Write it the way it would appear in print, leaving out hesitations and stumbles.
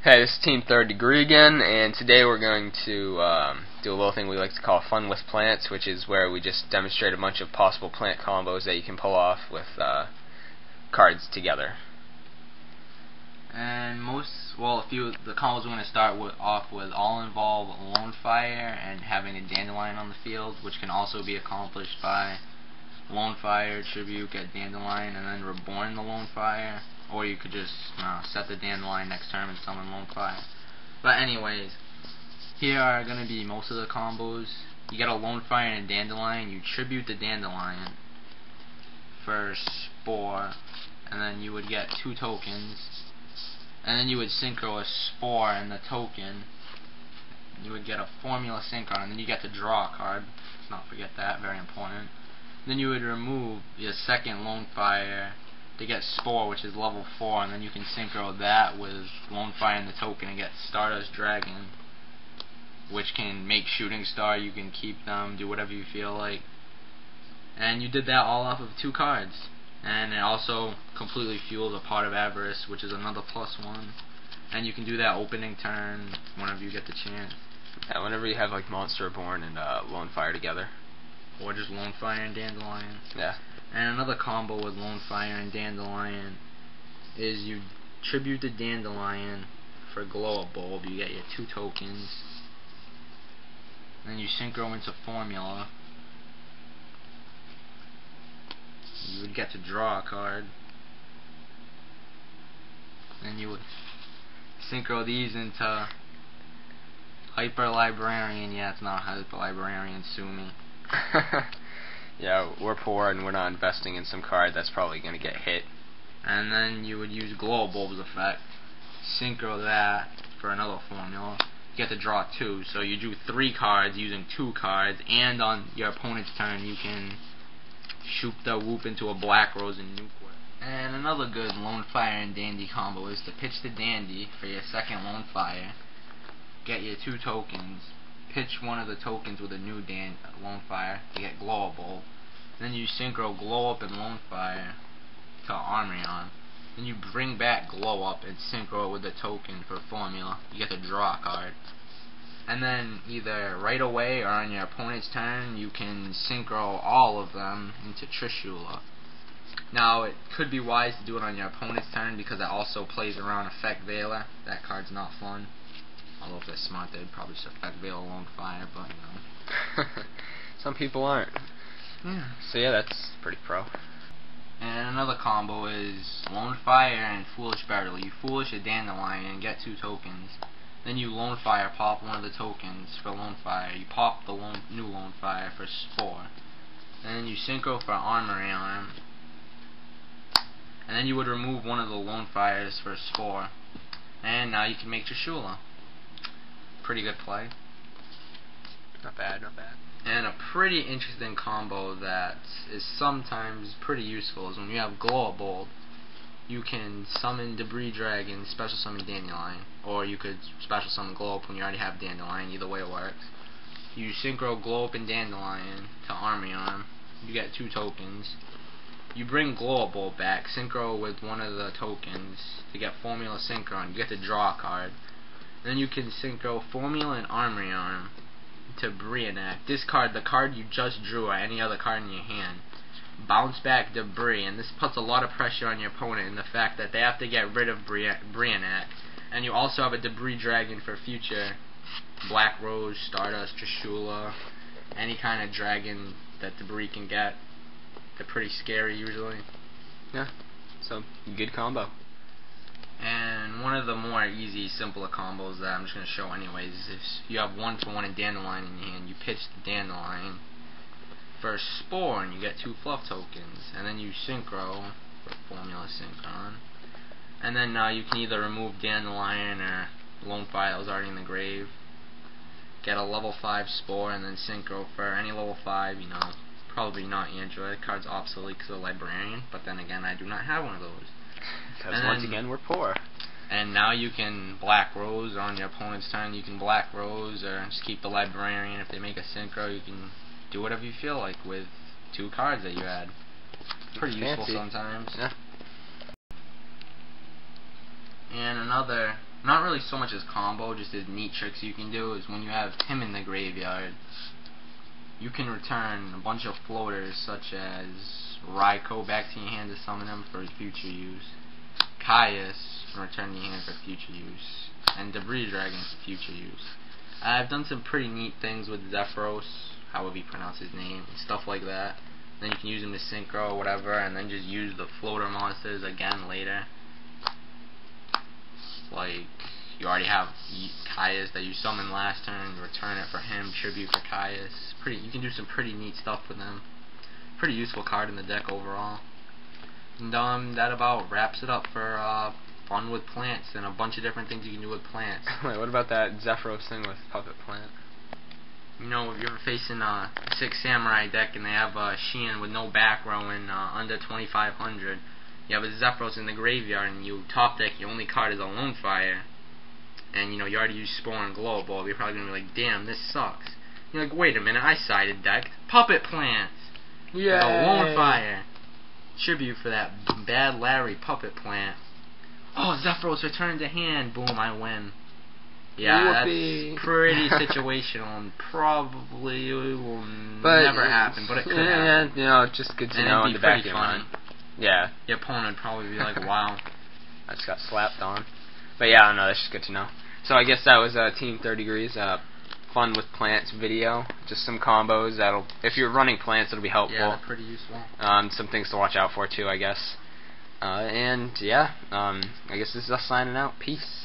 Hey, this is Team Third Degree again, and today we're going to do a little thing we like to call Fun with Plants, which is where we just demonstrate a bunch of possible plant combos that you can pull off with cards together. And a few of the combos we're going to start off with all involve Lone Fire and having a Dandelion on the field, which can also be accomplished by Lone Fire, Tribute, get Dandelion, and then Reborn the Lone Fire. Or you could just set the Dandelion next turn and summon Lone Fire. But anyways, here are going to be most of the combos. You get a Lone Fire and a Dandelion, you tribute the Dandelion for Spore, and then you would get 2 tokens. And then you would synchro a Spore and the token. You would get a Formula Synchron, and then you get to draw a card. Let's not forget that, very important. Then you would remove your second Lone Fire to get Spore, which is level 4, and then you can synchro that with Lone Fire and the token and get Stardust Dragon, which can make Shooting Star. You can keep them, do whatever you feel like. And you did that all off of 2 cards. And it also completely fuels a Pot of Avarice, which is another +1. And you can do that opening turn whenever you get the chance. Yeah, whenever you have like Monster Reborn and Lone Fire together. Or just Lone Fire and Dandelion. Yeah. And another combo with Lone Fire and Dandelion is you tribute the Dandelion for Glow Up Bulb. You get your 2 tokens. Then you synchro into Formula. You would get to draw a card. Then you would synchro these into Hyper Librarian. Yeah, it's not Hyper Librarian, sue me. Yeah, we're poor and we're not investing in some card that's probably going to get hit. And then you would use Glow Bulb's effect, synchro that for another Formula. You get to draw 2, so you drew 3 cards using 2 cards, and on your opponent's turn you can shoot the Whoop into a Black Rose and nuke it. And another good Lone Fire and Dandy combo is to pitch the Dandy for your second Lone Fire, get your 2 tokens, pitch one of the tokens with a new Lone Fire to get Glow Up Bulb. Then you synchro Glow Up and Lone Fire to Armreon. Then you bring back Glow Up and synchro it with the token for Formula. You get to draw a card. And then either right away or on your opponent's turn, you can synchro all of them into Trishula. Now, it could be wise to do it on your opponent's turn because it also plays around Effect Veiler. That card's not fun. Although if they're smart, they'd probably just Effect Veil Lone Fire, but you know. Some people aren't. Yeah. So yeah, that's pretty pro. And another combo is Lone Fire and Foolish Battle. You Foolish a Dandelion and get 2 tokens. Then you Lone Fire pop one of the tokens for Lone Fire. You pop the new Lone Fire for Spore. And then you synchro for Armory Arm. And then you would remove one of the Lone Fires for Spore. And now you can make Trishula. Pretty good play. Not bad, not bad. And a pretty interesting combo that is sometimes pretty useful is when you have Glow Up Bulb, you can summon Debris Dragon, special summon Dandelion, or you could special summon Glow Up when you already have Dandelion. Either way it works. You synchro Glow Up and Dandelion to Army Arm. You get 2 tokens. You bring Glow Up Bulb back, synchro with one of the tokens to get Formula Synchron. You get to draw a card. Then you can synchro Formula and Armory Arm to Brionac. Discard the card you just drew or any other card in your hand. Bounce back Debris, and this puts a lot of pressure on your opponent in the fact that they have to get rid of Brionac. And you also have a Debris Dragon for future Black Rose, Stardust, Trishula, any kind of dragon that Debris can get. They're pretty scary usually. Yeah, so good combo. And one of the more easy, simpler combos that I'm just going to show anyways is if you have 1-for-1 and Dandelion in your hand, you pitch the Dandelion for Spore and you get 2 fluff tokens. And then you synchro for Formula Synchron. And then you can either remove Dandelion or Lone Fire that was already in the grave. Get a level 5 Spore and then synchro for any level 5, you know. Probably not Android. The card's obsolete because of Librarian, but then again, I do not have one of those. Because once again, we're poor. And now you can Black Rose, or on your opponent's turn you can Black Rose, or just keep the Librarian. If they make a synchro, you can do whatever you feel like with 2 cards that you had. Pretty useful sometimes. Yeah. And another not really so much as combo, just as neat tricks you can do, is when you have him in the graveyard, you can return a bunch of floaters such as Raikou back to your hand to summon him for future use, Caius return to your hand for future use, and Debris Dragon for future use. I've done some pretty neat things with Zephyros, however you pronounce his name, and stuff like that. Then you can use him to synchro or whatever, and then just use the floater monsters again later. Like, you already have Caius that you summoned last turn, return it for him, tribute for Caius. You can do some pretty neat stuff with them. Pretty useful card in the deck overall. And that about wraps it up for fun with plants and a bunch of different things you can do with plants. Wait, what about that Zephyros thing with Puppet Plant? You know, if you're facing a 6 Samurai deck and they have Sheehan with no back row and under 2500, you have a Zephyros in the graveyard and you top deck, your only card is a Lone Fire, and you know, you already used Spore and Glow Bulb, you're probably going to be like, damn, this sucks. You're like, wait a minute, I sided deck. Puppet Plants! Yeah. A Lone Fire. Tribute for that bad Larry Puppet Plant. Oh, Zephyros returned to hand. Boom, I win. Yeah, Whoopee. That's pretty situational and probably will never happen, but it could happen. Yeah, you know, just good to And know it'd in be the back of pretty your funny. mind. Yeah. Your opponent would probably be like, wow. I just got slapped on. But yeah, I don't know, that's just good to know. So I guess that was Team 30 Degrees, fun with plants video. Just some combos that'll, if you're running plants, it'll be helpful. Yeah, they're pretty useful. Some things to watch out for too, I guess. And yeah, I guess this is us signing out. Peace.